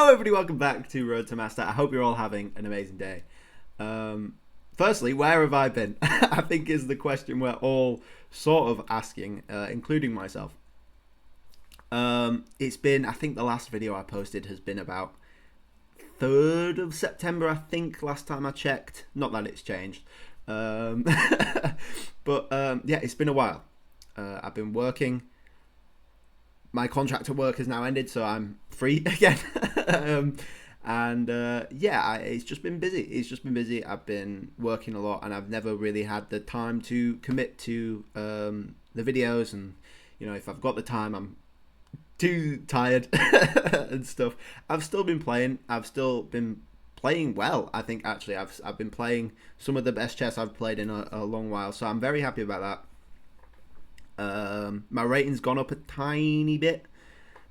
Hello everybody, welcome back to Road to Master. I hope you're all having an amazing day. Firstly, where have I been? I think is the question we're all sort of asking, including myself. It's been, I think the last video I posted has been about 3rd of September, I think, last time I checked. Not that it's changed. But yeah, it's been a while. I've been working. My contract at work has now ended, so I'm free again. Yeah, it's just been busy. I've been working a lot, and I've never really had the time to commit to the videos. And you know, if I've got the time, I'm too tired and stuff. I've still been playing. I've still been playing well. I think actually, I've been playing some of the best chess I've played in a long while. So I'm very happy about that. My rating's gone up a tiny bit,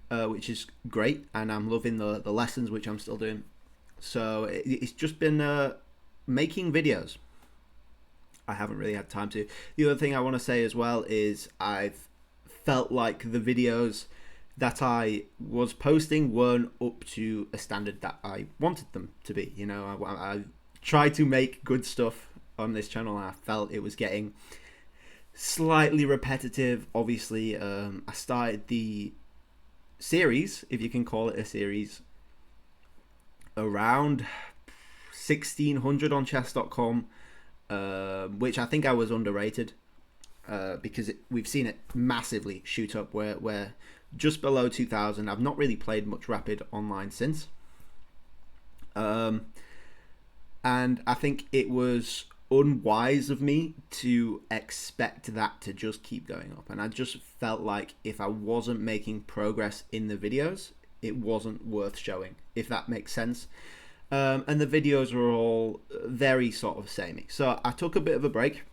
which is great, and I'm loving the lessons which I'm still doing. So it's just been making videos. I haven't really had time to. The other thing I want to say as well is I've felt like the videos that I was posting weren't up to a standard that I wanted them to be. You know, I tried to make good stuff on this channel, and I felt it was getting slightly repetitive. Obviously, I started the series, if you can call it a series, around 1600 on chess.com, which I think I was underrated, because we've seen it massively shoot up. We're just below 2000. I've not really played much Rapid online since, and I think it was unwise of me to expect that to just keep going up, and I just felt like if I wasn't making progress in the videos, it wasn't worth showing, if that makes sense. And the videos were all very sort of samey, so I took a bit of a break,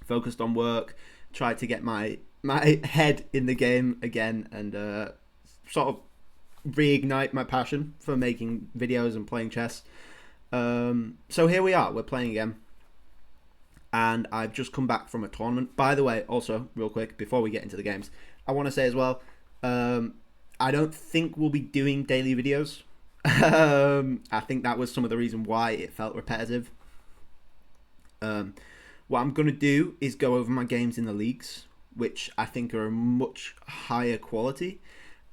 focused on work, tried to get my head in the game again, and sort of reignite my passion for making videos and playing chess. So here we are, we're playing again, and I've just come back from a tournament. By the way, also real quick before we get into the games, I want to say as well, I don't think we'll be doing daily videos. I think that was some of the reason why it felt repetitive. What I'm going to do is go over my games in the leagues, which I think are a much higher quality,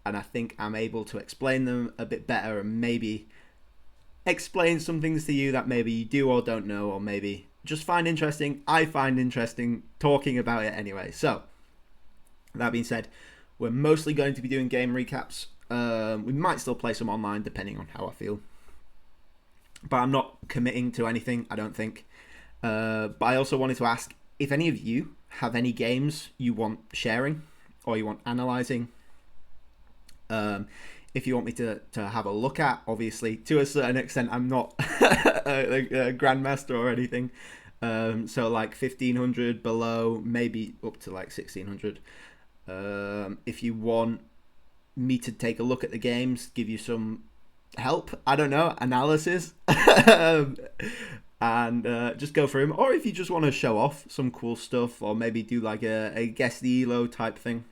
and I think I'm able to explain them a bit better, and maybe explain some things to you that maybe you do or don't know, or maybe just find interesting. I find interesting talking about it anyway. So that being said, we're mostly going to be doing game recaps. We might still play some online depending on how I feel, but I'm not committing to anything, I don't think. But I also wanted to ask if any of you have any games you want sharing or you want analysing. If you want me to have a look at, obviously, to a certain extent, I'm not a grandmaster or anything. So like 1500 below, maybe up to like 1600. If you want me to take a look at the games, give you some help, I don't know, analysis, and just go through them. Or if you just want to show off some cool stuff, or maybe do like a guess the elo type thing,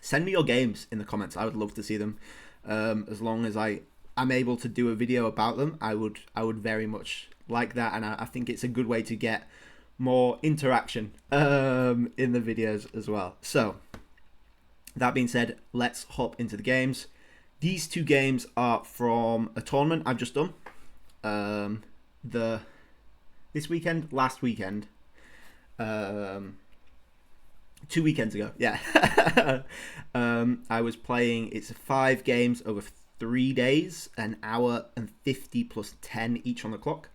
send me your games in the comments. I would love to see them. As long as I'm able to do a video about them, I would very much like that, and I think it's a good way to get more interaction in the videos as well. So that being said, let's hop into the games. These two games are from a tournament I've just done. Last weekend. 2 weekends ago, yeah. I was playing, it's 5 games over 3 days, an hour and 50 plus 10 each on the clock,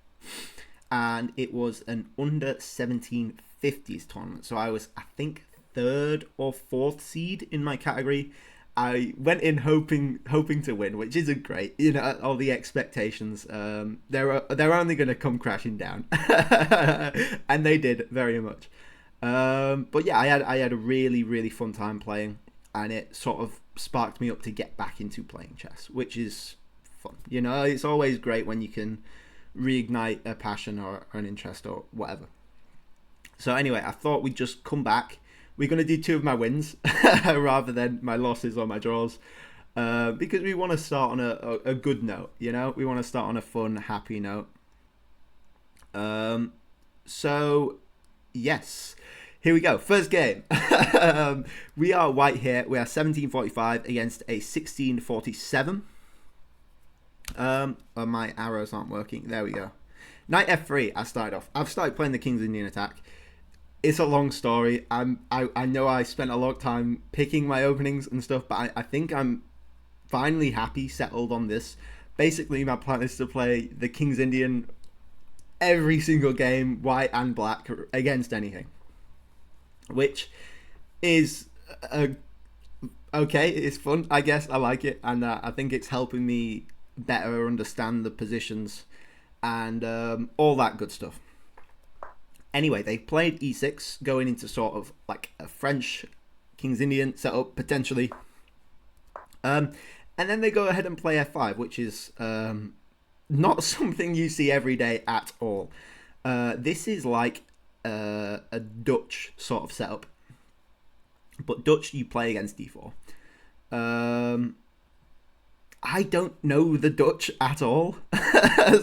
and it was an under 1750s tournament. So I was, I think, 3rd or 4th seed in my category. I went in hoping to win, which isn't great, you know. All the expectations, they're only going to come crashing down, and they did very much. But yeah, I had a really fun time playing, and it sort of sparked me up to get back into playing chess, which is fun. You know, it's always great when you can reignite a passion or an interest or whatever. So anyway, I thought we'd just come back. We're going to do 2 of my wins rather than my losses or my draws. because we want to start on a good note. You know, we want to start on a fun, happy note. So yes, here we go. First game. We are white here. We are 1745 against a 1647. My arrows aren't working. There we go. Knight f3. I started off. I've started playing the King's Indian attack. It's a long story. I know I spent a long time picking my openings and stuff, but I think I'm finally happy, settled on this. Basically, my plan is to play the King's Indian every single game, white and black, against anything, which is okay. It's fun, I guess. I like it, and I think it's helping me better understand the positions and all that good stuff. Anyway, they played e6, going into sort of like a French King's Indian setup, potentially. And then they go ahead and play f5, which is not something you see every day at all. This is like a Dutch sort of setup. But Dutch, you play against d4. I don't know the Dutch at all.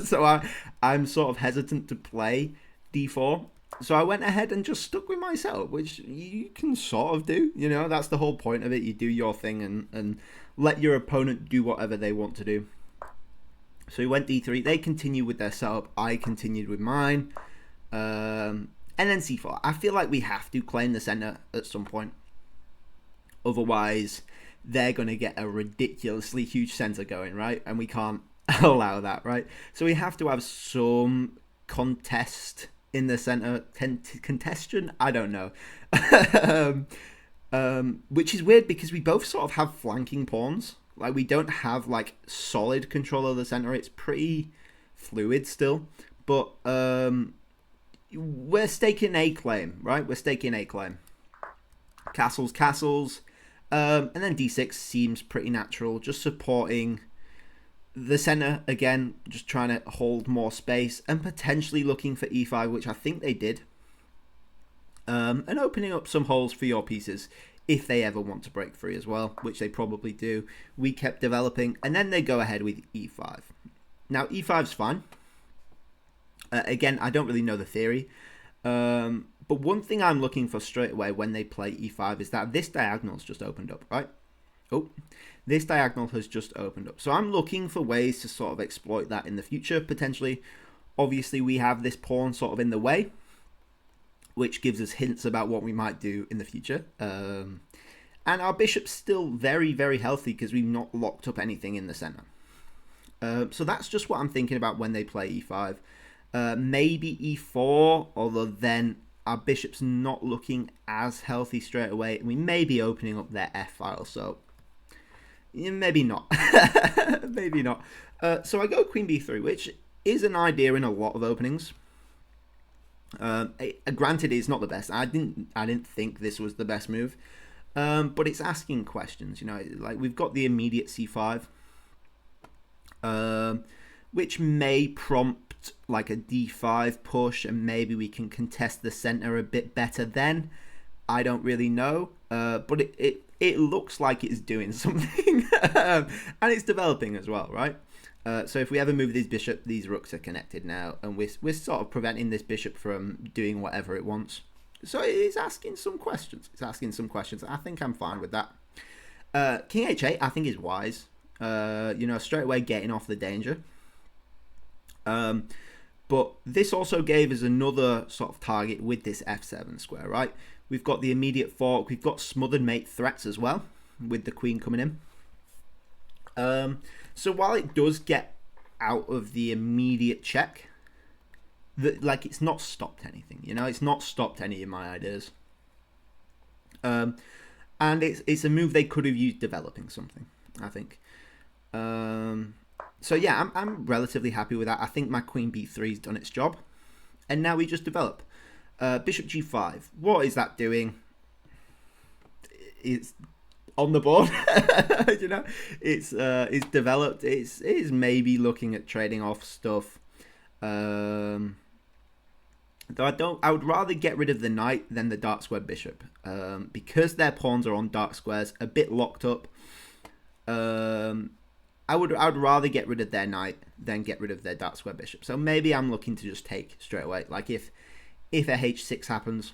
So I'm sort of hesitant to play d4. So I went ahead and just stuck with my setup, which you can sort of do. You know, that's the whole point of it. You do your thing and let your opponent do whatever they want to do. So we went d3. They continued with their setup. I continued with mine. And then c4. I feel like we have to claim the center at some point. Otherwise, they're going to get a ridiculously huge center going, right? And we can't allow that, right? So we have to have some contest in the center. Contestion? I don't know. Which is weird because we both sort of have flanking pawns. Like, we don't have, like, solid control of the center. It's pretty fluid still. But we're staking a claim, right? We're staking a claim. Castles, castles. And then d6 seems pretty natural. Just supporting the center again. Just trying to hold more space. And potentially looking for e5, which I think they did. And opening up some holes for your pieces if they ever want to break free as well, which they probably do. We kept developing, and then they go ahead with e5. Now, e5's fine. Again, I don't really know the theory. But one thing I'm looking for straight away when they play e5 is that this diagonal's just opened up, right? Oh, this diagonal has just opened up. So I'm looking for ways to sort of exploit that in the future, potentially. Obviously, we have this pawn sort of in the way, which gives us hints about what we might do in the future. And our bishop's still very, very healthy because we've not locked up anything in the center. So that's just what I'm thinking about when they play e5. Maybe e4, although then our bishop's not looking as healthy straight away. We may be opening up their f file, so maybe not. Maybe not. So I go queen b3, which is an idea in a lot of openings. Granted, it's not the best. I didn't think this was the best move, but it's asking questions. You know, like we've got the immediate c5, which may prompt like a d5 push, and maybe we can contest the center a bit better. Then I don't really know, but it looks like it's doing something, and it's developing as well, right? So if we ever move this bishop, these rooks are connected now, and we're sort of preventing this bishop from doing whatever it wants. So it's asking some questions. I think I'm fine with that. King h8, I think, is wise. You know, straight away getting off the danger. But this also gave us another sort of target with this f7 square, right? We've got the immediate fork. We've got smothered mate threats as well, with the queen coming in. So while it does get out of the immediate check, like, it's not stopped anything, you know, it's not stopped any of my ideas. And it's a move they could have used developing something, I think. So yeah, I'm relatively happy with that. I think my queen b3's done its job, and now we just develop. Bishop g5. What is that doing? It's on the board. You know, it's developed. It's maybe looking at trading off stuff. Though I would rather get rid of the knight than the dark square bishop, because their pawns are on dark squares, a bit locked up. Um, I would rather get rid of their knight than get rid of their dark square bishop. So maybe I'm looking to just take straight away. Like if a h6 happens,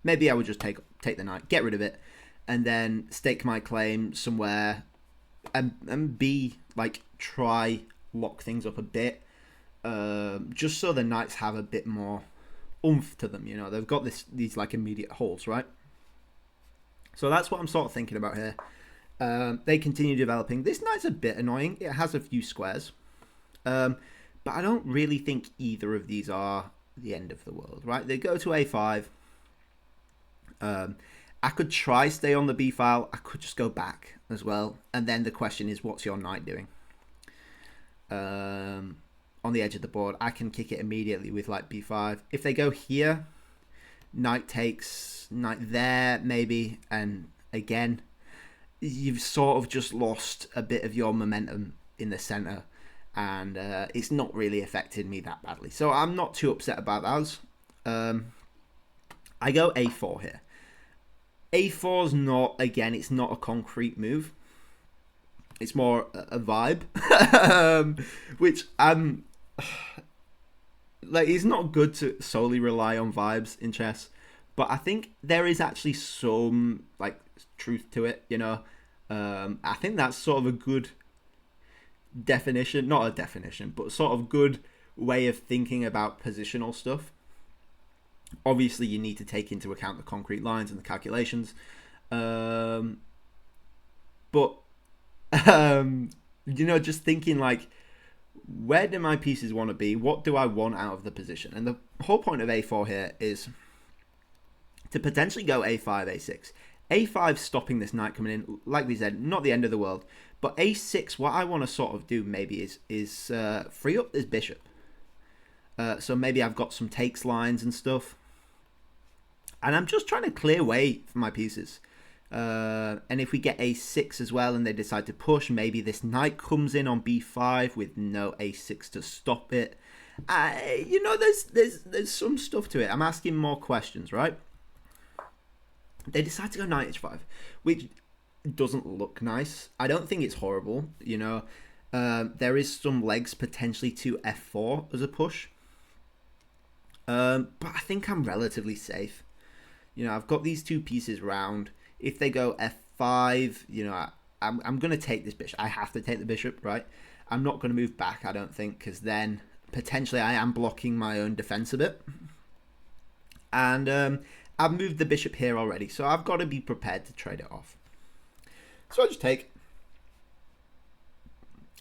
maybe I would just take the knight, get rid of it, and then stake my claim somewhere, and be like try lock things up a bit, just so the knights have a bit more oomph to them. You know, they've got these like immediate holes, right? So that's what I'm sort of thinking about here. They continue developing. This knight's a bit annoying. It has a few squares. But I don't really think either of these are the end of the world, right? They go to a5. I could try stay on the b file. I could just go back as well. And then the question is, what's your knight doing? On the edge of the board, I can kick it immediately with like b5. If they go here, knight takes, knight there maybe, and again, you've sort of just lost a bit of your momentum in the center, and it's not really affected me that badly. So I'm not too upset about those. I go a4 here. A4's not, again, it's not a concrete move. It's more a vibe, which I'm like, it's not good to solely rely on vibes in chess, but I think there is actually some like truth to it, you know. I think that's sort of a good definition, not a definition, but sort of good way of thinking about positional stuff. Obviously, you need to take into account the concrete lines and the calculations, but you know, just thinking like, where do my pieces want to be? What do I want out of the position? And the whole point of a4 here is to potentially go a5, a6. a5 stopping this knight coming in, like we said, not the end of the world. But a6, what I want to sort of do maybe is free up this bishop. So maybe I've got some takes lines and stuff. And I'm just trying to clear way for my pieces. And if we get a6 as well and they decide to push, maybe this knight comes in on b5 with no a6 to stop it. You know, there's some stuff to it. I'm asking more questions, right? They decide to go knight h5, which doesn't look nice. I don't think it's horrible, you know. There is some legs potentially to f4 as a push. But I think I'm relatively safe. You know, I've got these two pieces round. If they go f5, you know, I'm going to take this bishop. I have to take the bishop, right? I'm not going to move back, I don't think, because then potentially I am blocking my own defense a bit. And I've moved the bishop here already, so I've got to be prepared to trade it off. So I just take.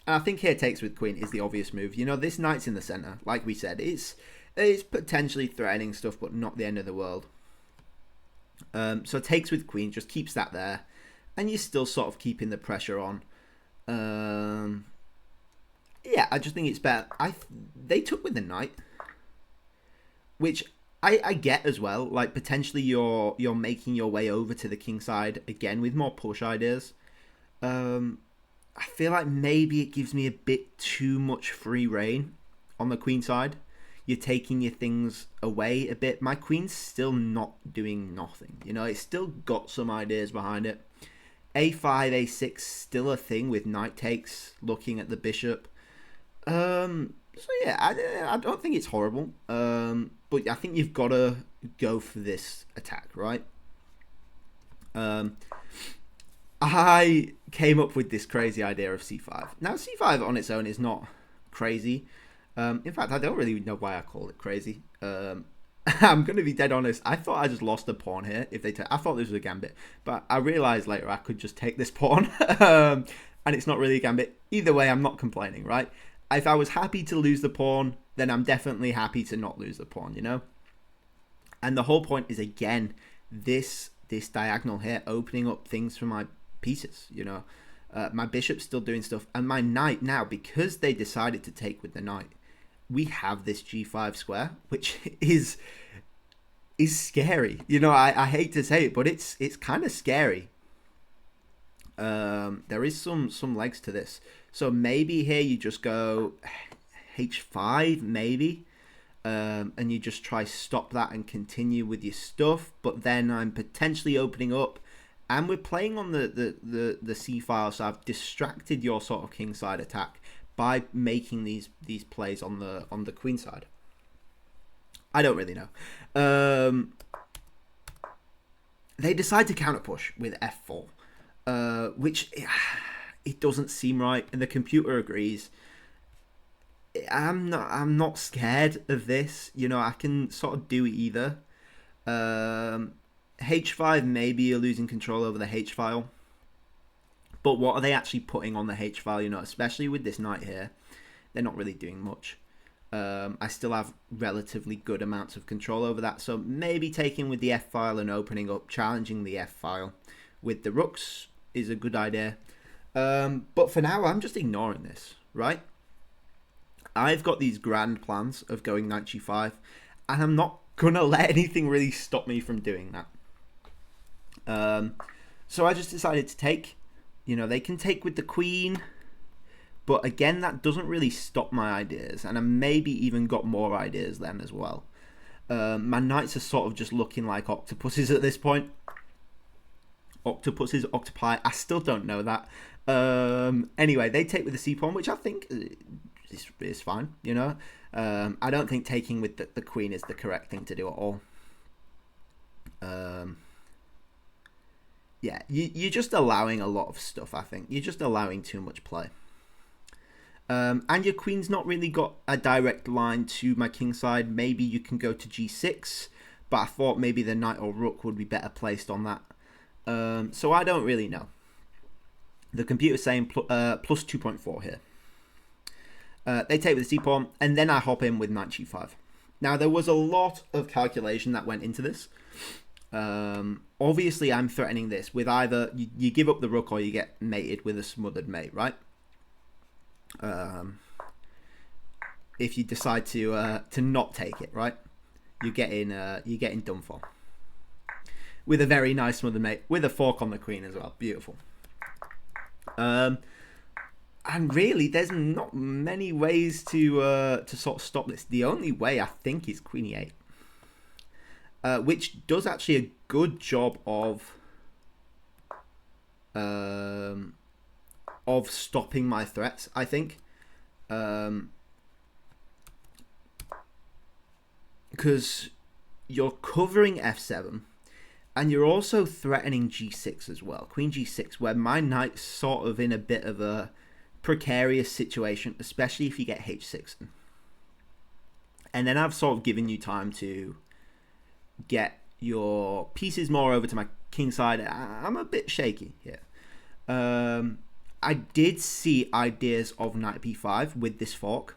And I think here takes with queen is the obvious move. You know, this knight's in the center, like we said. It's potentially threatening stuff, but not the end of the world. So takes with queen just keeps that there, and you're still sort of keeping the pressure on. Yeah, I just think it's better. They took with the knight, which I get as well. Like potentially you're making your way over to the king side again with more push ideas. I feel like maybe it gives me a bit too much free reign on the queen side. You're taking your things away a bit. My queen's still not doing nothing. You know, it's still got some ideas behind it. a5, a6, still a thing with knight takes, looking at the bishop. So yeah, I don't think it's horrible. But I think you've got to go for this attack, right? I came up with this crazy idea of c5. Now, c5 on its own is not crazy. In fact, I don't really know why I call it crazy. I'm going to be dead honest. I thought I just lost a pawn here. I thought this was a gambit. But I realized later I could just take this pawn. And it's not really a gambit. Either way, I'm not complaining, right? If I was happy to lose the pawn, then I'm definitely happy to not lose the pawn, you know? And the whole point is, again, this diagonal here, opening up things for my pieces, you know? My bishop's still doing stuff. And my knight now, because they decided to take with the knight, we have this g5 square, which is scary. You know, I hate to say it, but it's kind of scary. There is some legs to this. So maybe here you just go h5, maybe. And you just try stop that and continue with your stuff. But then I'm potentially opening up And we're playing on the c file, so I've distracted your sort of kingside attack by making these plays on the queen side. I don't really know. They decide to counter push with f4, which it doesn't seem right, and the computer agrees. I'm not scared of this. You know, I can sort of do either. H5, maybe you're losing control over the H file. But what are they actually putting on the H file? You know, especially with this knight here, they're not really doing much. I still have relatively good amounts of control over that. So maybe taking with the F file and opening up, challenging the F file with the rooks is a good idea. But for now, I'm just ignoring this, right? I've got these grand plans of going knight g5, and I'm not going to let anything really stop me from doing that. So I just decided to take. You know, they can take with the queen, but again, that doesn't really stop my ideas, and I maybe even got more ideas then as well. My knights are sort of just looking like octopuses at this point. Octopuses, octopi, I still don't know that. Anyway, they take with the c pawn, which I think is fine, you know. I don't think taking with the queen is the correct thing to do at all. Yeah, you're just allowing a lot of stuff, I think. You're just allowing too much play. And your queen's not really got a direct line to my king side. Maybe you can go to g6, but I thought maybe the knight or rook would be better placed on that. So I don't really know. The computer's saying plus 2.4 here. They take with the c-pawn, and then I hop in with knight g5. Now, there was a lot of calculation that went into this. Obviously, I'm threatening this with either you give up the rook or you get mated with a smothered mate, right? If you decide to not take it, right? You're getting done for. With a very nice smothered mate, with a fork on the queen as well. Beautiful. And really, there's not many ways to sort of stop this. The only way, I think, is queen e8. Which does actually a good job of stopping my threats, I think. Because you're covering f7, and you're also threatening g6 as well. Queen g6, where my knight's sort of in a bit of a precarious situation, especially if you get h6. And then I've sort of given you time to get your pieces more over to my king side. I'm a bit shaky here. I did see ideas of knight b5 with this fork,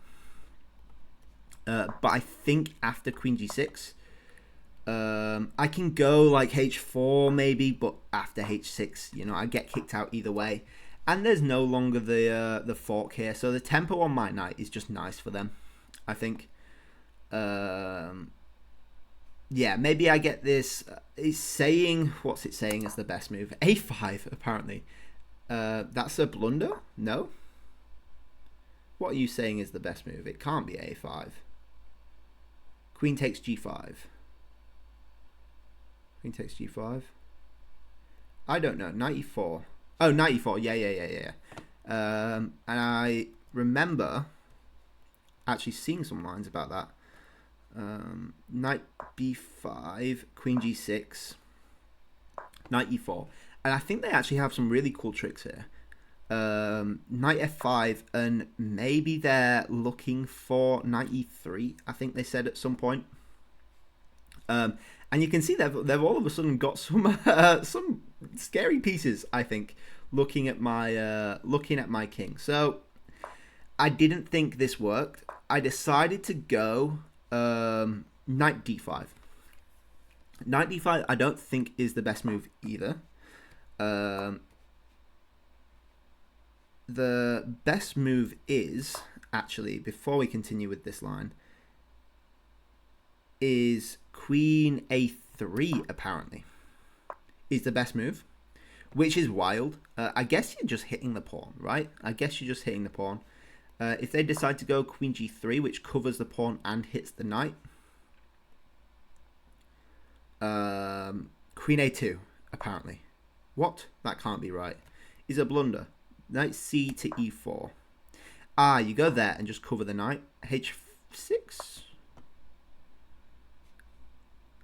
but I think after queen g6, I can go like h4 maybe, but after h6, you know, I get kicked out either way, and there's no longer the fork here, so the tempo on my knight is just nice for them, I think. Yeah, maybe I get this. It's saying, what's it saying is the best move? a5, apparently. That's a blunder? No? What are you saying is the best move? It can't be a5. Queen takes g5. Queen takes g5. I don't know. Knight e4. Oh, knight e4. Yeah. And I remember actually seeing some lines about that. Knight b5, queen g6, knight e4, and I think they actually have some really cool tricks here. Knight f5, and maybe they're looking for knight e3, I think they said at some point. And you can see they've all of a sudden got some scary pieces, I think, looking at my king. So I didn't think this worked. I decided to go knight d5. Knight d5 I don't think is the best move either. The best move is, actually, before we continue with this line, is queen a3, apparently, is the best move, which is wild. I guess you're just hitting the pawn, right? I guess you're just hitting the pawn. If they decide to go queen g3, which covers the pawn and hits the knight, queen a2, apparently. What? That can't be right. Is a blunder. Knight c to e4. Ah, you go there and just cover the knight. h6.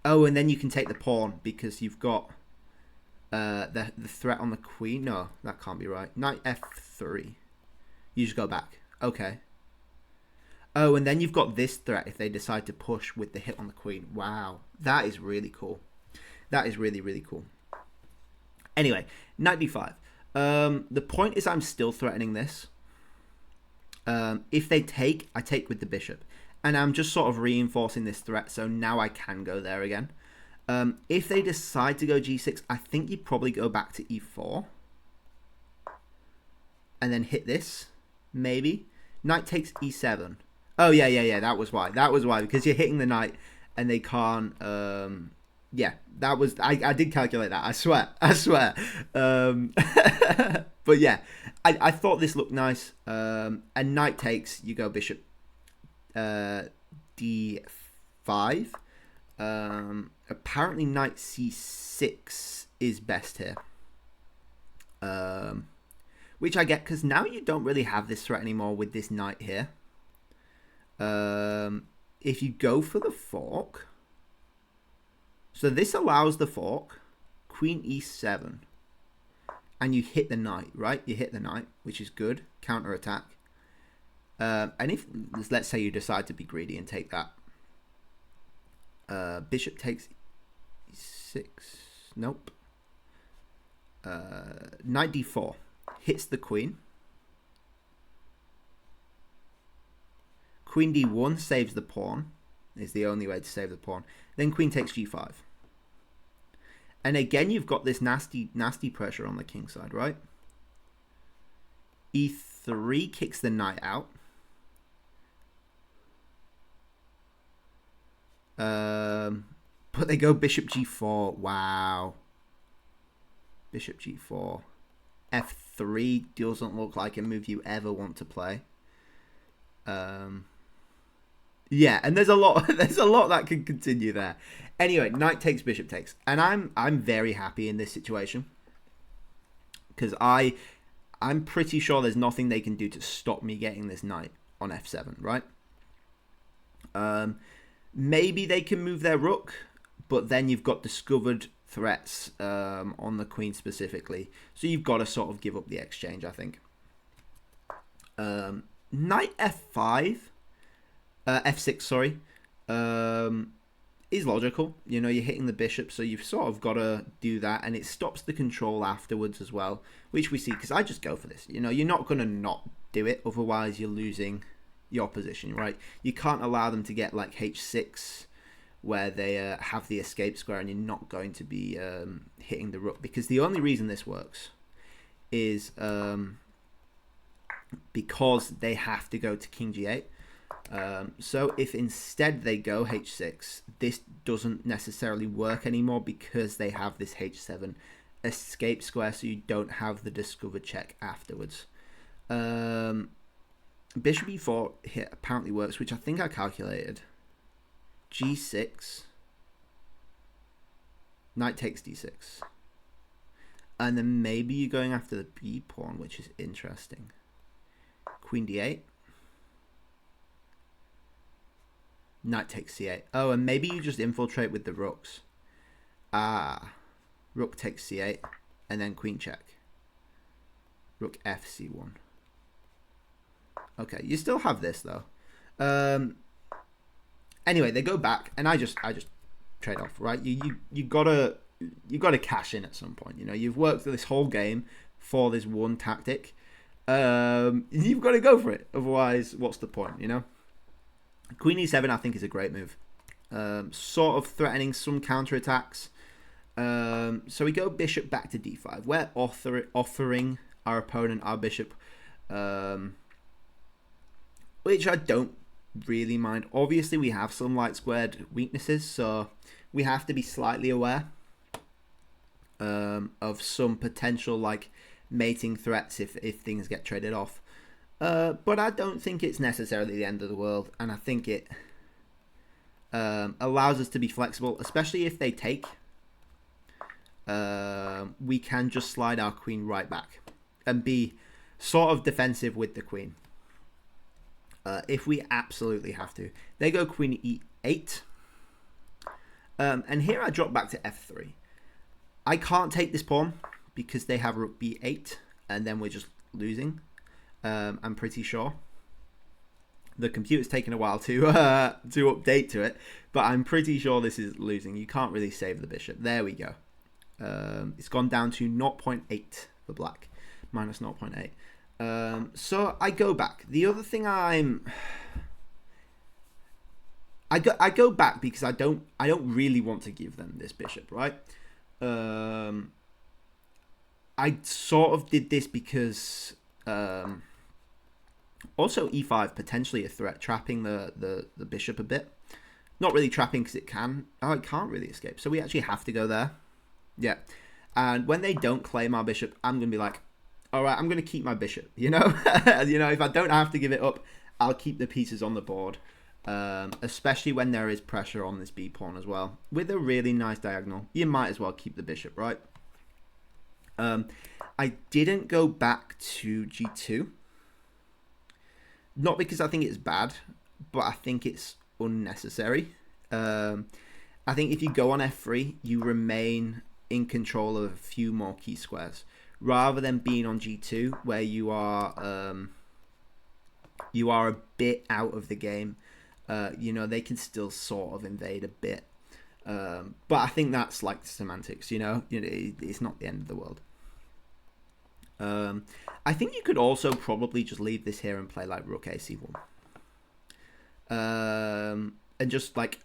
Oh, and then you can take the pawn because you've got the threat on the queen. No, that can't be right. Knight f3. You just go back. Okay. Oh, and then you've got this threat if they decide to push with the hit on the queen. Wow. That is really cool. That is really, really cool. Anyway, knight d5. The point is I'm still threatening this. If they take, I take with the bishop. And I'm just sort of reinforcing this threat, so now I can go there again. If they decide to go g6, I think you'd probably go back to e4. And then hit this, maybe. Knight takes e7. Oh, yeah, that was why. That was why, because you're hitting the knight, and they can't... yeah, that was... I did calculate that, I swear. But yeah, I thought this looked nice. And knight takes, you go bishop d5. Apparently knight c6 is best here. Which I get, because now you don't really have this threat anymore with this knight here. If you go for the fork... So this allows the fork, queen e7, and you hit the knight, right? You hit the knight, which is good, counter attack. And if, let's say you decide to be greedy and take that. Bishop takes e6, nope. Knight d4, hits the queen. Queen d1 saves the pawn, is the only way to save the pawn. Then queen takes g5. And again, you've got this nasty pressure on the king side, right? e3 kicks the knight out. But they go bishop g4. Wow. Bishop g4. f3 doesn't look like a move you ever want to play. Yeah, and there's a lot that can continue there. Anyway, knight takes, bishop takes. And I'm very happy in this situation. Because I'm pretty sure there's nothing they can do to stop me getting this knight on f7, right? Maybe they can move their rook, but then you've got discovered threats on the queen specifically. So you've got to sort of give up the exchange, I think. Knight f5, f6, sorry, is logical. You know, you're hitting the bishop, so you've sort of got to do that, and it stops the control afterwards as well, which we see, because I just go for this. You know, you're not going to not do it, otherwise you're losing your position, right? You can't allow them to get like h6, where they have the escape square, and you're not going to be hitting the rook, because the only reason this works is because they have to go to king g8. So if instead they go h6, this doesn't necessarily work anymore because they have this h7 escape square, so you don't have the discovered check afterwards. Bishop e4 here apparently works, which I think I calculated. g6, knight takes d6, and then maybe you're going after the b pawn, which is interesting. Queen d8, knight takes c8. Oh, and maybe you just infiltrate with the rooks. Ah, rook takes c8, and then queen check. Rook f c1. Okay, you still have this though. Anyway, they go back, and I just trade off, right? You gotta cash in at some point. You know, you've worked this whole game for this one tactic. You've got to go for it. Otherwise, what's the point? You know. Queen e7, I think, is a great move. Sort of threatening some counterattacks. So we go bishop back to d5. We're offering our opponent our bishop, which I don't really mind. Obviously, we have some light squared weaknesses, so we have to be slightly aware of some potential like mating threats if things get traded off. But I don't think it's necessarily the end of the world, and I think it allows us to be flexible, especially if they take. we can just slide our queen right back and be sort of defensive with the queen. If we absolutely have to. They go queen e8. And here I drop back to f3. I can't take this pawn because they have rook b8 and then we're just losing. I'm pretty sure. The computer's taken a while to update to it, but I'm pretty sure this is losing. You can't really save the bishop. There we go. It's gone down to 0.8 for black, minus 0.8. So I go back. The other thing I go back because I don't really want to give them this bishop, right? I sort of did this because also e5 potentially a threat, trapping the bishop a bit. Not really trapping because it can. Oh, it can't really escape. So we actually have to go there. Yeah. And when they don't claim our bishop, I'm going to be like, all right, I'm going to keep my bishop, you know? You know, if I don't have to give it up, I'll keep the pieces on the board. Especially when there is pressure on this b pawn as well. With a really nice diagonal, you might as well keep the bishop, right? I didn't go back to g2. Not because I think it's bad, but I think it's unnecessary. I think if you go on f3, you remain in control of a few more key squares, rather than being on g2, where you are a bit out of the game. You know, they can still sort of invade a bit. But I think that's like semantics, you know? It's not the end of the world. I think you could also probably just leave this here and play like rook a-c1. And just like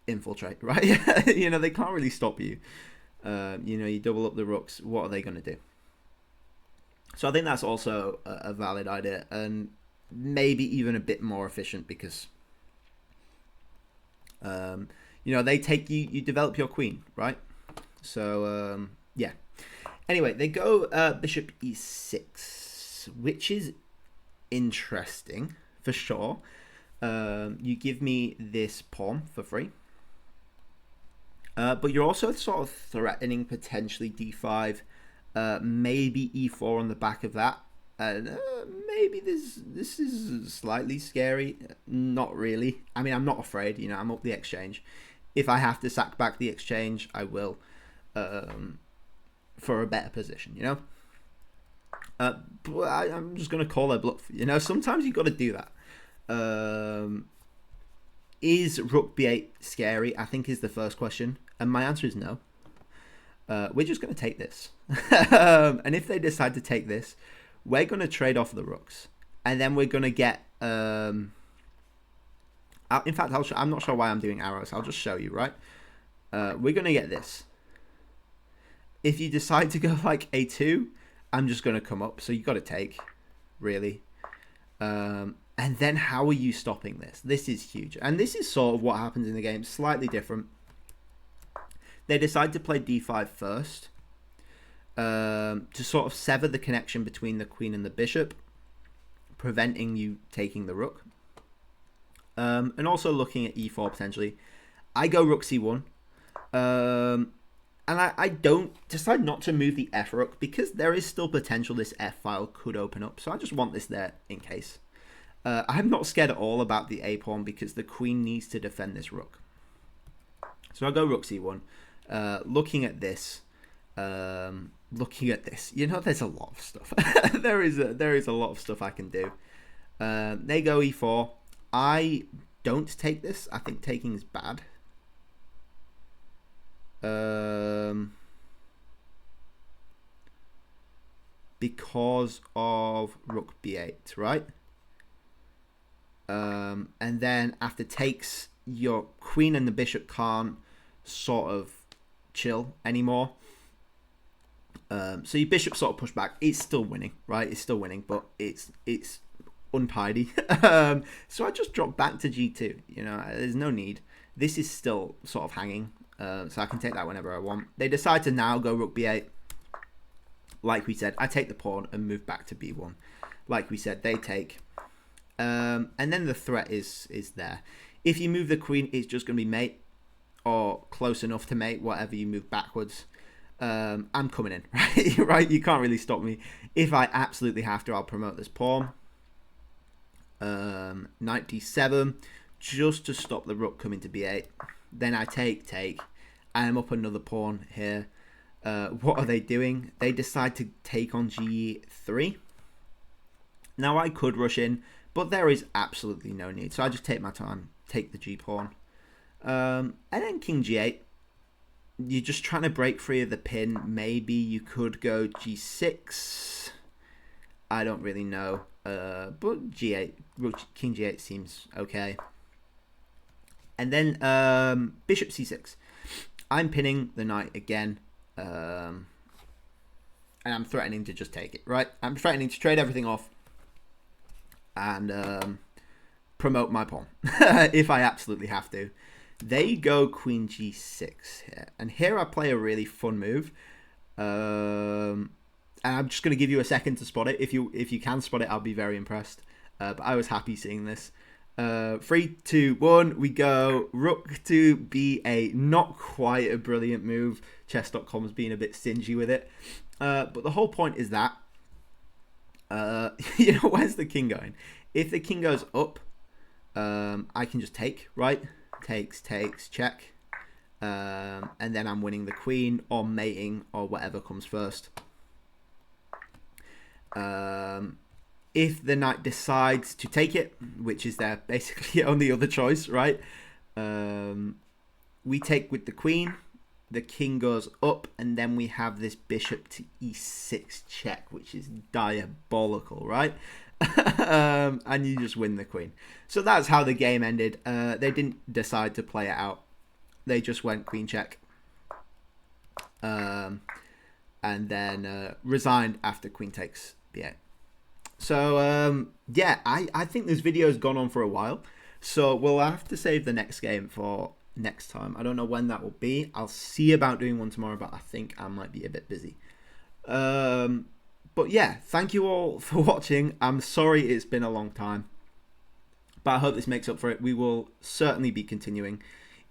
infiltrate, right? You know, they can't really stop you. You know, you double up the rooks. What are they going to do? So I think that's also a valid idea, and maybe even a bit more efficient because, you know, they take you develop your queen, right? So yeah. Anyway, they go bishop e6, which is interesting for sure. You give me this pawn for free. But you're also sort of threatening potentially d5, maybe e4 on the back of that. Maybe this is slightly scary. Not really. I mean, I'm not afraid. You know, I'm up the exchange. If I have to sack back the exchange, I will, for a better position. You know. But I'm just gonna call their bluff. You know, sometimes you got to do that. Is rook b8 scary? I think is the first question, and my answer is no. We're just going to take this. And if they decide to take this, we're going to trade off the rooks. And then we're going to get... in fact, I'm not sure why I'm doing arrows. I'll just show you, right? We're going to get this. If you decide to go like a2, I'm just going to come up. So you got to take, really. And then how are you stopping this? This is huge. And this is sort of what happens in the game. Slightly different. They decide to play d5 first. To sort of sever the connection between the queen and the bishop. Preventing you taking the rook. And also looking at e4 potentially. I go rook c1. And I don't decide not to move the f rook. Because there is still potential this f file could open up. So I just want this there in case. I'm not scared at all about the a pawn because the queen needs to defend this rook. So I go rook c1. Looking at this, you know, there's a lot of stuff. there is a lot of stuff I can do. They go e4. I don't take this. I think taking is bad. Because of rook b8, right? And then after takes, your queen and the bishop can't sort of chill anymore. So your bishop sort of pushed back. It's still winning, right? It's still winning, but it's untidy. So I just drop back to g2. You know, there's no need. This is still sort of hanging, so I can take that whenever I want. They decide to now go rook b8. Like we said, I take the pawn and move back to b1. Like we said, they take. And then the threat is there. If you move the queen, it's just going to be mate or close enough to mate, whatever you move backwards. I'm coming in, right? Right? You can't really stop me. If I absolutely have to, I'll promote this pawn. Knight d7, just to stop the rook coming to b8. Then I take, and I'm up another pawn here. What are they doing? They decide to take on g3. Now I could rush in, but there is absolutely no need. So I just take my time, take the g pawn. And then king g8. You're just trying to break free of the pin. Maybe you could go g6. I don't really know. But g8, king g8 seems okay. And then bishop c6. I'm pinning the knight again. And I'm threatening to just take it, right? I'm threatening to trade everything off and promote my pawn if I absolutely have to. They go queen g6 here. And here I play a really fun move. And I'm just going to give you a second to spot it. If you can spot it, I'll be very impressed. But I was happy seeing this. 3, 2, 1, we go rook to b8. Not quite a brilliant move. Chess.com's being a bit stingy with it. But the whole point is that, where's the king going? If the king goes up, I can just take, right? Takes, check. And then I'm winning the queen or mating or whatever comes first. If the knight decides to take it, which is their basically only other choice, right? We take with the queen, the king goes up, and then we have this bishop to e6 check, which is diabolical, right? And you just win the queen. So that's how the game ended. They didn't decide to play it out. They just went queen check. And then resigned after queen takes b8. So, yeah, I think this video has gone on for a while. So we'll have to save the next game for next time. I don't know when that will be. I'll see about doing one tomorrow, but I think I might be a bit busy. But yeah, thank you all for watching. I'm sorry it's been a long time, but I hope this makes up for it. We will certainly be continuing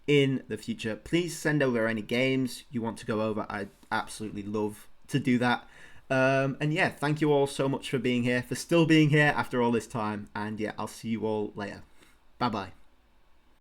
in the future. Please send over any games you want to go over. I'd absolutely love to do that. And yeah, thank you all so much for being here, for still being here after all this time. And yeah, I'll see you all later. Bye bye.